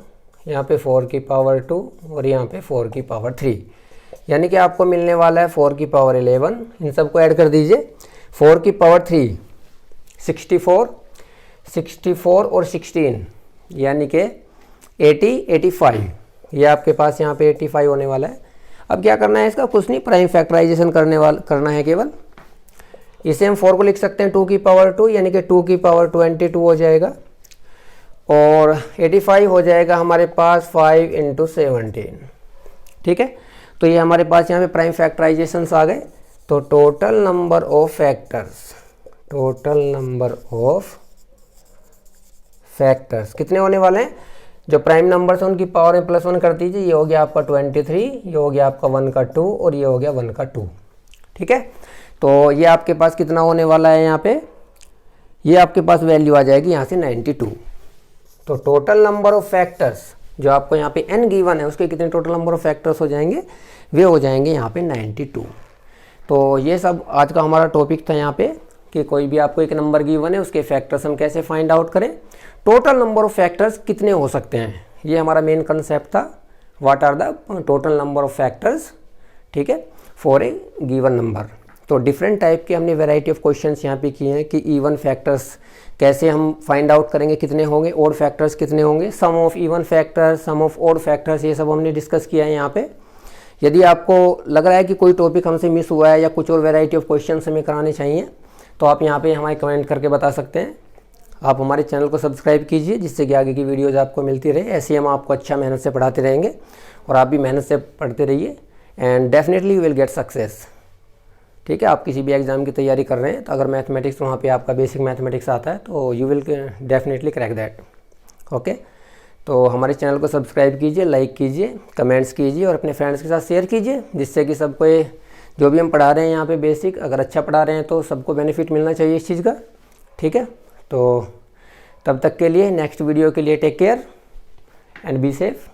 यहाँ पे 4 की पावर 2 और यहाँ पे 4 की पावर 3, यानी कि आपको मिलने वाला है 4 की पावर 11। इन सबको ऐड कर दीजिए। 4 की पावर 3 64, 64 और 16 यानी कि 80, 85, ये आपके पास यहाँ पे 85 होने वाला है। अब क्या करना है इसका, कुछ नहीं, प्राइम फैक्टराइजेशन करना है केवल। इसे हम 4 को लिख सकते हैं 2 की पावर 2 यानी कि 2 की पावर 22 हो जाएगा, और 85 हो जाएगा हमारे पास 5 × 17। ठीक है, तो ये हमारे पास यहाँ पे प्राइम फैक्टराइजेशन आ गए। तो total number of factors, total number of factors कितने होने वाले हैं? जो प्राइम नंबर्स हैं उनकी पावर में +1 कर दीजिए। ये हो गया आपका 23, ये हो गया आपका 1 का 2 और ये हो गया 1 का 2। ठीक है, तो ये आपके पास कितना होने वाला है यहाँ पे, ये आपके पास वैल्यू आ जाएगी यहाँ से 92। तो टोटल नंबर ऑफ फैक्टर्स जो आपको यहाँ पे n गिवन है उसके कितने टोटल नंबर ऑफ फैक्टर्स हो जाएंगे, वे हो जाएंगे यहाँ पे 92। तो ये सब आज का हमारा टॉपिक था यहाँ पे कि कोई भी आपको एक नंबर गिवन है उसके फैक्टर्स हम कैसे फाइंड आउट करें, टोटल नंबर ऑफ फैक्टर्स कितने हो सकते हैं, ये हमारा मेन कंसेप्ट था। What are the total number of factors, ठीक है, फॉर ए गिवन नंबर। तो डिफरेंट टाइप के हमने वैरायटी ऑफ क्वेश्चंस यहाँ पे किए हैं कि इवन फैक्टर्स कैसे हम फाइंड आउट करेंगे कितने होंगे, ओड फैक्टर्स कितने होंगे, sum of even factors, sum of odd factors, ये सब हमने डिस्कस किया है यहाँ पे। यदि आपको लग रहा है कि कोई टॉपिक हमसे मिस हुआ है या कुछ और वैरायटी ऑफ क्वेश्चंस हमें कराने चाहिए तो आप यहाँ पे हमारे कमेंट करके बता सकते हैं। आप हमारे चैनल को सब्सक्राइब कीजिए जिससे कि आगे की वीडियोज़ आपको मिलती रहे। ऐसे हम आपको अच्छा मेहनत से पढ़ाते रहेंगे और आप भी मेहनत से पढ़ते रहिए and definitely you will get success. ठीक है, आप किसी भी एग्ज़ाम की तैयारी कर रहे हैं तो अगर मैथमेटिक्स वहाँ पे आपका बेसिक मैथमेटिक्स आता है तो you will definitely crack that. Okay, तो हमारे चैनल को सब्सक्राइब कीजिए, लाइक कीजिए, कमेंट्स कीजिए और अपने फ्रेंड्स के साथ शेयर कीजिए जिससे कि सबको जो भी हम पढ़ा रहे हैं यहाँ पे बेसिक, अगर अच्छा पढ़ा रहे हैं तो सबको बेनिफिट मिलना चाहिए इस चीज़ का। ठीक है, तो तब तक के लिए नेक्स्ट वीडियो के लिए take care and be safe.